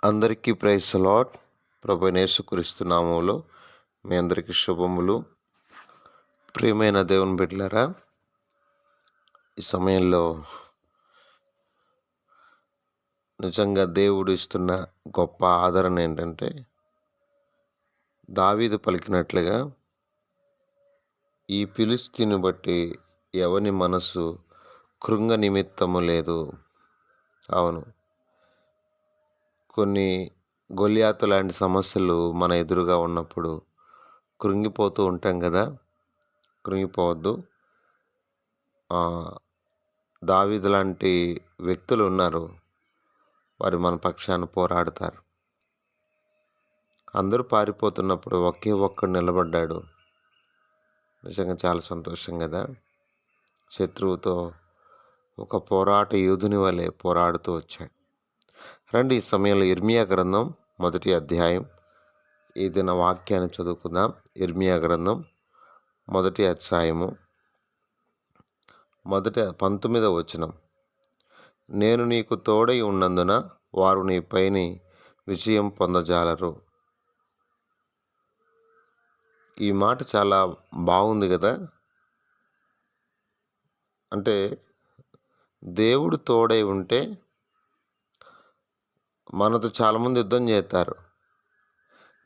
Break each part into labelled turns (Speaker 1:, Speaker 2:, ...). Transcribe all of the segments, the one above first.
Speaker 1: అందరికీ praise lord. ప్రభువైన యేసుక్రీస్తు నామములో మీ అందరికీ శుభములు. ప్రియమైన దేవుని బిడ్డలారా, ఈ సమయంలో నిజంగా దేవుడు ఇస్తున్న గొప్ప ఆదరణ ఏంటంటే, దావీదు పలికినట్లుగా ఈ ఫిలిష్తీయుని బట్టి ఎవని మనసు కృంగ నిమిత్తము లేదు. అవును, కొన్ని గొల్యాతు లాంటి సమస్యలు మన ఎదురుగా ఉన్నప్పుడు కృంగిపోతూ ఉంటాం కదా. కృంగిపోవద్దు. దావీదు లాంటి వ్యక్తులు ఉన్నారు, వారు మన పక్షాన పోరాడతారు. అందరూ పారిపోతున్నప్పుడు ఒకే ఒక్కడు నిలబడ్డాడు. నిజంగా చాలా సంతోషం కదా. శత్రువుతో ఒక పోరాట యోధుని వలె పోరాడుతూ వచ్చాడు. రండి, ఈ సమయంలో ఇర్మియా గ్రంథం 1వ అధ్యాయం ఈ దిన వాక్యాన్ని చదువుకుందాం. ఇర్మియా గ్రంథం 1వ అధ్యాయము 19వ వచనం. నేను నీకు తోడై ఉన్నందున వారు నీపైని విజయం పొందజాలరు. ఈ మాట చాలా బాగుంది కదా. అంటే దేవుడు తోడై ఉంటే మనతో చాలామంది యుద్ధం చేస్తారు.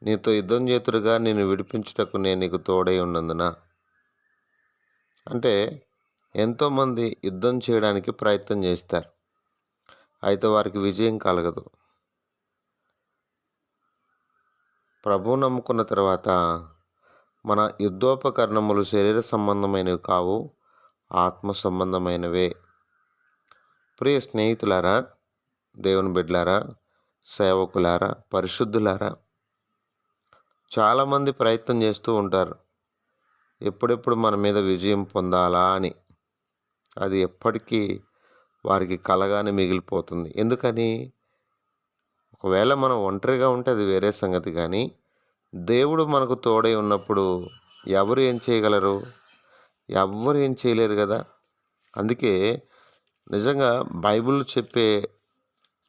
Speaker 1: నీతో యుద్ధం చేతురుగా నేను విడిపించుటకు నేను నీకు తోడై ఉన్నందున. అంటే ఎంతోమంది యుద్ధం చేయడానికి ప్రయత్నం చేస్తారు, అయితే వారికి విజయం కలగదు. ప్రభువు నమ్ముకున్న తర్వాత మన యుద్ధోపకరణములు శరీర సంబంధమైనవి కావు, ఆత్మ సంబంధమైనవే. ప్రియ స్నేహితులారా, దేవుని బిడ్డలారా, సేవకులారా, పరిశుద్ధులారా, చాలామంది ప్రయత్నం చేస్తూ ఉంటారు ఎప్పుడెప్పుడు మన మీద విజయం పొందాలా అని. అది ఎప్పటికీ వారికి కలగానే మిగిలిపోతుంది. ఎందుకని? ఒకవేళ మనం ఒంటరిగా ఉంటే అది వేరే సంగతి, కానీ దేవుడు మనకు తోడై ఉన్నప్పుడు ఎవరు ఏం చేయగలరు? ఎవ్వరు ఏం చేయలేరు కదా. అందుకే నిజంగా బైబిల్ చెప్పే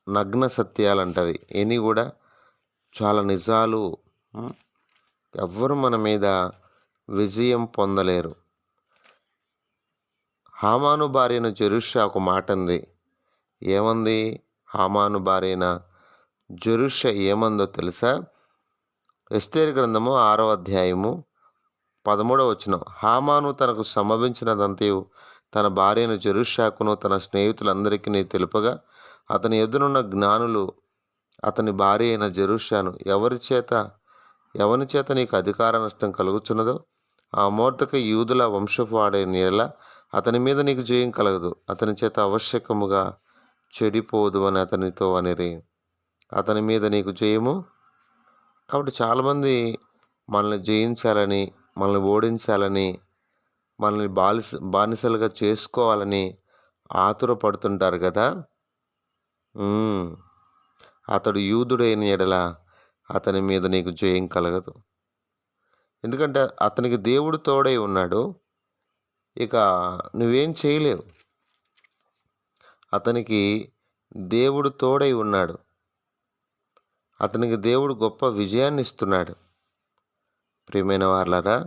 Speaker 1: నగ్న సత్యాలు అంటారు ఇవి కూడా చాలా నిజాలు. ఎవ్వరు మన మీద విజయం పొందలేరు. హామాను భార్యను జెరుషా ఒక మాట అంది. ఏమంది? హామాను భార్యన జెరుషా ఏమందో తెలుసా? ఎస్తేరు గ్రంథము 6వ అధ్యాయము 13వ వచనం. హామాను తనకు సంభవించినదంతయు తన భార్యను జెరుషాకును తన స్నేహితులందరికీ తెలుపగా, అతని ఎదురున్న జ్ఞానులు అతని భార్య అయిన జెరుషాను, ఎవని చేత నీకు అధికార నష్టం కలుగుచున్నదో ఆ మోర్దెకై యూదుల వంశపు వాడైన యెడల అతని మీద నీకు జయం కలగదు, అతని చేత ఆవశ్యకముగా చెడిపోదు అని అతనితో అనిరి. అతని మీద నీకు జయము. కాబట్టి చాలామంది మనల్ని జయించాలని, మనల్ని ఓడించాలని, మనల్ని బానిసలుగా చేసుకోవాలని ఆతురపడుతుంటారు కదా. అతడు యూదుడైన యెడల అతని మీద నీకు జయం కలగదు. ఎందుకంటే అతనికి దేవుడు తోడై ఉన్నాడు. ఇక నువ్వేం చేయలేవు. అతనికి దేవుడు తోడై ఉన్నాడు. అతనికి దేవుడు గొప్ప విజయాన్ని ఇస్తున్నాడు. ప్రియమైన వాళ్ళరా,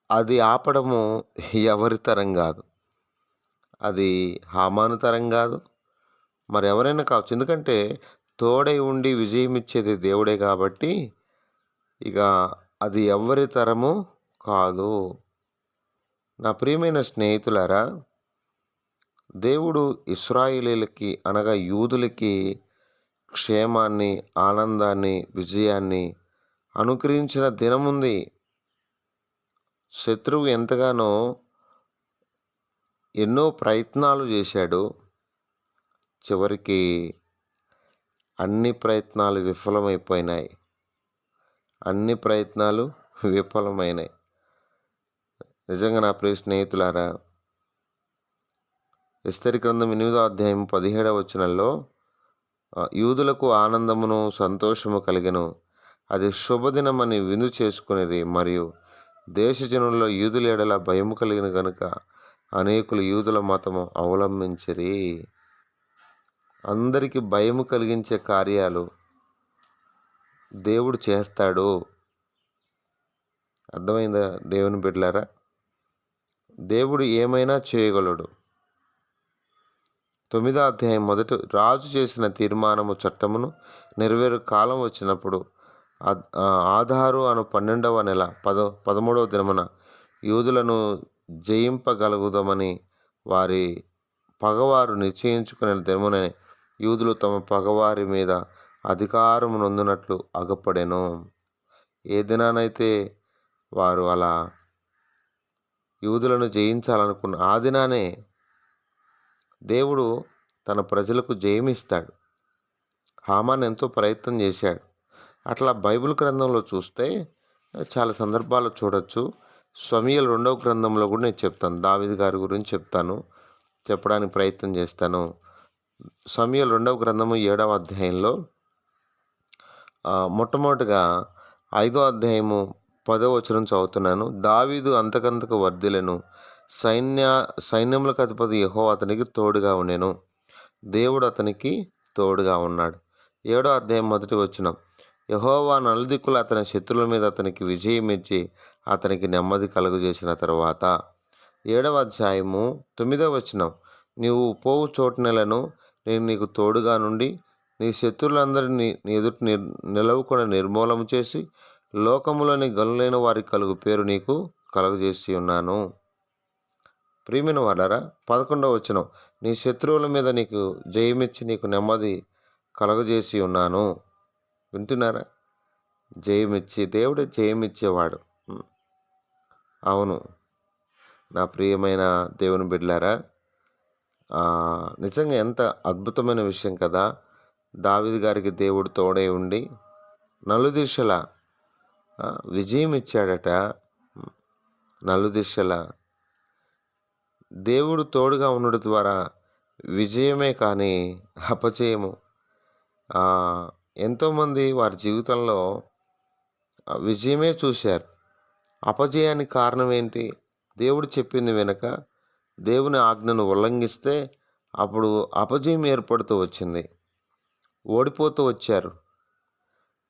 Speaker 1: అది ఆపడము ఎవరి తరం కాదు, అది హామాను తరం కాదు, మరి ఎవరైనా కావచ్చు. ఎందుకంటే తోడై ఉండి విజయం ఇచ్చేది దేవుడే కాబట్టి ఇక అది ఎవరి తరము కాదు. నా ప్రియమైన స్నేహితులారా, దేవుడు ఇశ్రాయేలీయులకి అనగా యూదులకి క్షేమాన్ని, ఆనందాన్ని, విజయాన్ని అనుగ్రహించిన దినముంది. శత్రువు ఎంతగానో ఎన్నో ప్రయత్నాలు చేశాడు. చివరికి అన్ని ప్రయత్నాలు విఫలమైపోయినాయి. నిజంగా నా ప్రియ స్నేహితులారా, ఎస్తేరు గ్రంథం 8వ అధ్యాయం 17వ వచనంలో యూదులకు ఆనందమును సంతోషము కలిగెను, అది శుభదినమని విందు చేసుకునేది, మరియు దేశజనుల్లో యూదుల ఎడల భయము కలిగిన గనుక అనేకులు యూదుల మతము అవలంబించిరి. అందరికీ భయము కలిగించే కార్యాలు దేవుడు చేస్తాడు. అర్థమైందా దేవుని బిడ్డలారా? దేవుడు ఏమైనా చేయగలడు. 9వ అధ్యాయం రాజు చేసిన తీర్మానము చట్టమును నెరవేరు కాలం వచ్చినప్పుడు ఆధారు అను 12వ నెల 13వ దినమున యూదులను జయింపగలుగుదామని వారి పగవారు నిశ్చయించుకునే దినమునే యూదులు తమ పగవారి మీద అధికారము నొందినట్లు అగపడెను. ఏ దినానైతే వారు అలా యూదులను జయించాలనుకున్న ఆ దినానే దేవుడు తన ప్రజలకు జయమిస్తాడు. హామాన్ ఎంతో ప్రయత్నం చేశాడు. అట్లా బైబిల్ గ్రంథంలో చూస్తే చాలా సందర్భాలు చూడొచ్చు. సమూయేలు 2వ గ్రంథంలో కూడా నేను చెప్తాను, దావీదు గారి గురించి చెప్పడానికి ప్రయత్నం చేస్తాను. సమూయేలు 2వ గ్రంథము 7వ అధ్యాయంలో మొట్టమొదటిగా 5వ అధ్యాయము 10వ వచనం చదువుతున్నాను. దావీదు అంతకంతకు వర్ధిల్లెను, సైన్యములకు అధిపతి యెహోవా అతనికి తోడుగా ఉండెను. దేవుడు అతనికి తోడుగా ఉన్నాడు. 7వ అధ్యాయం 1వ వచనం, యెహోవా నలుదిక్కుల అతని శత్రువుల మీద అతనికి విజయం ఇచ్చి అతనికి నెమ్మది కలుగజేసిన తరువాత. 7వ అధ్యాయము 9వ వచనం, నీవు పోవు చోటునెలను నేను నీకు తోడుగా నుండి నీ శత్రువులందరినీ నీ ఎదుట నిలవకుండా నిర్మూలన చేసి లోకములోని గనులైన వారికి కలుగు పేరు నీకు కలుగజేసి ఉన్నాను. ప్రియమైన వారలారా, 11వ వచనం, నీ శత్రువుల మీద నీకు జయమిచ్చి నీకు నెమ్మది కలుగజేసి ఉన్నాను. వింటున్నారా? జయమిచ్చి, దేవుడే జయమిచ్చేవాడు. అవును నా ప్రియమైన దేవుని బిడ్డలారా, నిజంగా ఎంత అద్భుతమైన విషయం కదా. దావీదు గారికి దేవుడు తోడై ఉండి నలుదిశల విజయం ఇచ్చాడట. నలుదిశల దేవుడు తోడుగా ఉండడం ద్వారా విజయమే కానీ అపజయము. ఎంతోమంది వారి జీవితంలో విజయమే చూశారు. అపజయానికి కారణం ఏంటి? దేవుడు చెప్పింది వెనక దేవుని ఆజ్ఞను ఉల్లంఘిస్తే అప్పుడు అపజయం ఏర్పడుతూ వచ్చింది, ఓడిపోతూ వచ్చారు.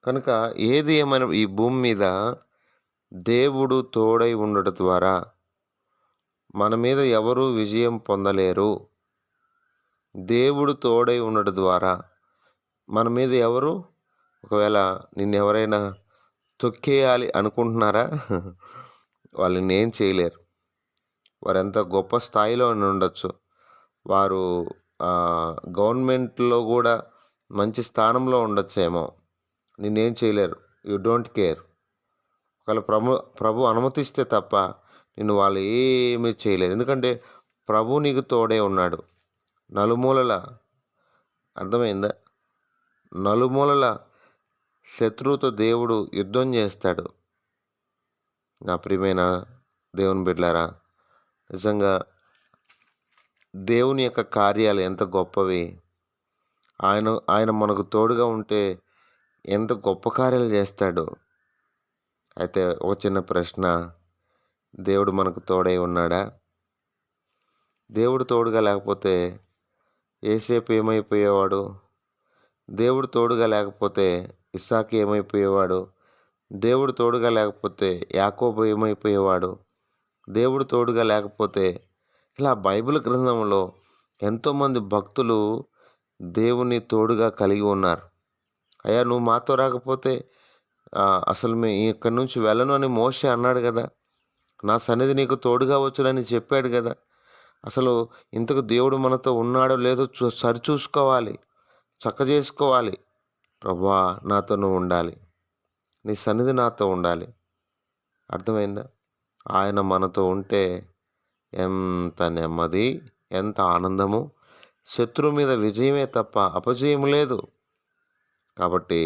Speaker 1: కనుక ఏది ఏమైనా ఈ భూమి మీద దేవుడు తోడై ఉండడం ద్వారా మన మీద ఎవరూ విజయం పొందలేరు. దేవుడు తోడై ఉండడం ద్వారా మన మీద ఎవరు, ఒకవేళ నిన్నెవరైనా తొక్కేయాలి అనుకుంటున్నారా? వాళ్ళు ఏం చేయలేరు. వారు ఎంత గొప్ప స్థాయిలో ఉండొచ్చు, వారు గవర్నమెంట్లో కూడా మంచి స్థానంలో ఉండొచ్చేమో, నిన్నేం చేయలేరు. You don't care. ఒకవేళ ప్రభు అనుమతిస్తే తప్ప నిన్ను వాళ్ళు ఏమీ చేయలేరు. ఎందుకంటే ప్రభు నీకు తోడే ఉన్నాడు. నలుమూలల, అర్థమైందా? నలుమూలల శత్రువుతో దేవుడు యుద్ధం చేస్తాడు. నా ప్రియమైన దేవుని బిడ్డలారా, నిజంగా దేవుని యొక్క కార్యాలు ఎంత గొప్పవి. ఆయన మనకు తోడుగా ఉంటే ఎంత గొప్ప కార్యాలు చేస్తాడు. అయితే ఒక చిన్న ప్రశ్న, దేవుడు మనకు తోడై ఉన్నాడా? దేవుడు తోడుగా లేకపోతే యోసేపు ఏమైపోయేవాడు? దేవుడు తోడుగా లేకపోతే ఇస్సాకు ఏమైపోయేవాడు? దేవుడు తోడుగా లేకపోతే యాకోబు ఏమైపోయేవాడు? దేవుడు తోడుగా లేకపోతే ఇలా బైబిల్ గ్రంథంలో ఎంతోమంది భక్తులు దేవుని తోడుగా కలిగి ఉన్నారు. అయ్యా నువ్వు మాతో రాకపోతే అసలు మేము ఇక్కడి నుంచి వెళ్ళను అని మోషే అన్నాడు కదా. నా సన్నిధి నీకు తోడుగా వచ్చునని చెప్పాడు కదా. అసలు ఇంతకు దేవుడు మనతో ఉన్నాడో లేదో సరిచూసుకోవాలి, చక్క చేసుకోవాలి. ప్రభువా నాతో నువ్వు ఉండాలి, నీ సన్నిధి నాతో ఉండాలి. అర్థమైందా? ఆయన మనతో ఉంటే ఎంత నెమ్మది, ఎంత ఆనందము. శత్రువు మీద విజయమే తప్ప అపజయం లేదు. కాబట్టి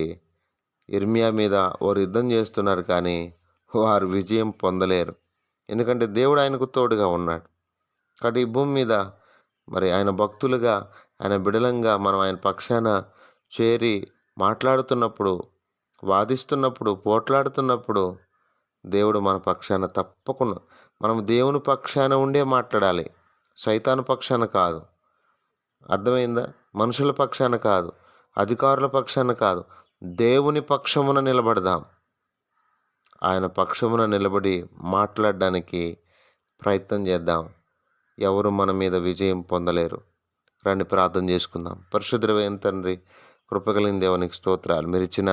Speaker 1: ఇర్మియా మీద వారు యుద్ధం చేస్తున్నారు కానీ వారు విజయం పొందలేరు. ఎందుకంటే దేవుడు ఆయనకు తోడుగా ఉన్నాడు. కాబట్టి ఈ భూమి మీద మరి ఆయన భక్తులుగా, ఆయన బిడలంగా మనం ఆయన పక్షాన చేరి మాట్లాడుతున్నప్పుడు, వాదిస్తున్నప్పుడు, పోట్లాడుతున్నప్పుడు దేవుడు మన పక్షాన తప్పకుండా, మనం దేవుని పక్షాన ఉండే మాట్లాడాలి, సైతాను పక్షాన కాదు. అర్థమైందా? మనుషుల పక్షాన కాదు, అధికారుల పక్షాన కాదు, దేవుని పక్షమున నిలబడదాం. ఆయన పక్షమున నిలబడి మాట్లాడడానికి ప్రయత్నం చేద్దాం. ఎవరు మన మీద విజయం పొందలేరు. రండి ప్రార్థన చేసుకుందాం. పరిశుద్ధమైన తండ్రి, కృపగలిగిన దేవునికి స్తోత్రాలు. మీరు ఇచ్చిన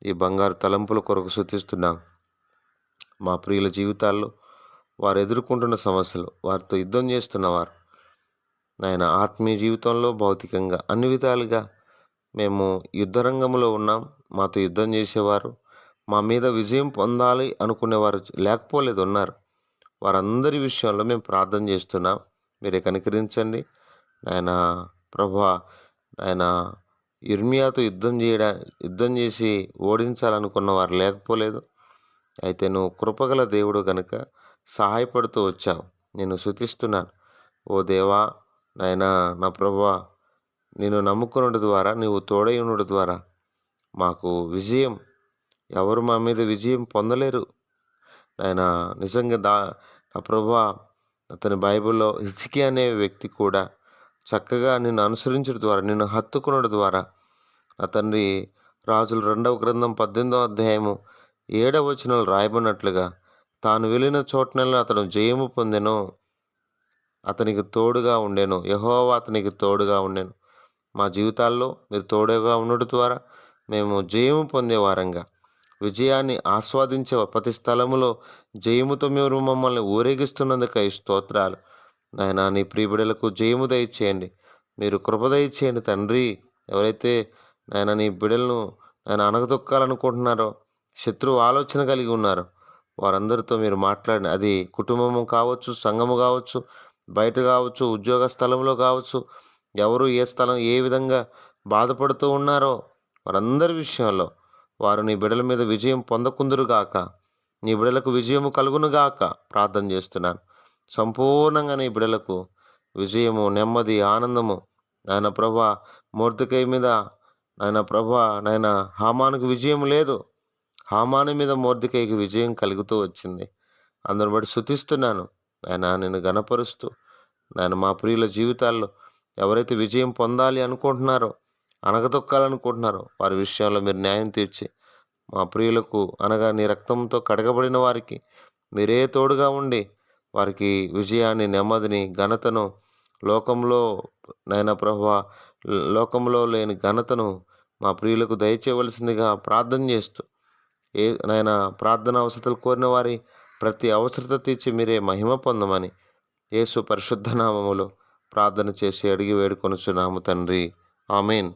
Speaker 1: ఈ బంగారు తలంపుల కొరకు స్తుతిస్తున్నాం. మా ప్రియుల జీవితాల్లో వారు ఎదుర్కొంటున్న సమస్యలు, వారితో యుద్ధం చేస్తున్నవారు నాయన ఆత్మీయ జీవితంలో, భౌతికంగా అన్ని విధాలుగా మేము యుద్ధరంగంలో ఉన్నాం. మాతో యుద్ధం చేసేవారు, మా మీద విజయం పొందాలి అనుకునేవారు లేకపోలేదు, ఉన్నారు. వారందరి విషయంలో మేము ప్రార్థన చేస్తున్నాం. మీరే కనికరించండి నాయన. ప్రభువా, ఆయన ఇర్మియాతో యుద్ధం చేసి ఓడించాలనుకున్న వారు లేకపోలేదు. అయితే నువ్వు కృపగల దేవుడు కనుక సహాయపడుతూ వచ్చావు. నేను స్తుతిస్తున్నాను. ఓ దేవా నాయనా, నా ప్రభువా, నేను నమ్ముకున్నడు ద్వారా, నీవు తోడై ఉండడం ద్వారా మాకు విజయం, ఎవరు మా మీద విజయం పొందలేరు నాయనా. నిజంగా నా ప్రభువా, అతని బైబిల్లో హిజ్కియా అనే వ్యక్తి కూడా చక్కగా నిన్ను అనుసరించడం ద్వారా, నిన్ను హత్తుకునడం ద్వారా, నా తండ్రి రాజుల 2వ గ్రంథం 18వ అధ్యాయము 7వ వచనంలో రాయబడినట్లుగా, తాను వెళ్ళిన చోటనల్లా అతను జయము పొందెను, అతనికి తోడుగా ఉండెను, యెహోవా అతనికి తోడుగా ఉండెను. మా జీవితాల్లో మీరు తోడుగా ఉండడం ద్వారా మేము జయము పొందే వారంగా, విజయాన్ని ఆస్వాదించే ప్రతి స్థలములో జయముతో మీరు మమ్మల్ని ఊరేగిస్తున్నందుకై స్తోత్రాలు నాయన. నీ ప్రియబిడలకు జయము దయచేయండి, మీరు కృప దయచేయండి తండ్రి. ఎవరైతే నాయన నీ బిడలను ఆయన అణగదొక్కాలనుకుంటున్నారో, శత్రువు ఆలోచన కలిగి ఉన్నారో, వారందరితో మీరు మాట్లాడిన, అది కుటుంబము కావచ్చు, సంఘము కావచ్చు, బయట కావచ్చు, ఉద్యోగ స్థలంలో కావచ్చు, ఎవరు ఏ విధంగా బాధపడుతూ ఉన్నారో వారందరి విషయంలో వారు నీ బిడల మీద విజయం పొందకుందురుగాక, నీ బిడలకు విజయము కలుగునుగాక ప్రార్థన చేస్తున్నాను. సంపూర్ణంగా నీ బిడలకు విజయము, నెమ్మది, ఆనందము నాయన ప్రభా. మొర్దెకై మీద నాయన ప్రభా, నాయన హామానుకు విజయం లేదు, హామాను మీద మొర్దెకైకి విజయం కలుగుతూ వచ్చింది. అందుని బట్టి స్తుతిస్తున్నాను నాయన, నేను గణపరుస్తూ నాయన. మా ప్రియుల జీవితాల్లో ఎవరైతే విజయం పొందాలి అనుకుంటున్నారో, అణగదొక్కాలనుకుంటున్నారో, వారి విషయంలో మీరు న్యాయం తీర్చి మా ప్రియులకు, అనగా నీ రక్తంతో కడగబడిన వారికి మీరే తోడుగా ఉండి వారికి విజయాన్ని, నెమ్మదిని, ఘనతను, లోకంలో నైనా ప్రభువా, లోకంలో లేని ఘనతను మా ప్రియులకు దయచేయవలసిందిగా ప్రార్థన చేస్తూ, నాయన ప్రార్థన అవసరతలు కోరిన వారి ప్రతి అవసరత తీర్చి మీరే మహిమ పొందమని యేసు పరిశుద్ధ నామములో ప్రార్థన చేసి అడిగి వేడుకొనుచున్నాము తండ్రి. ఆమేన్.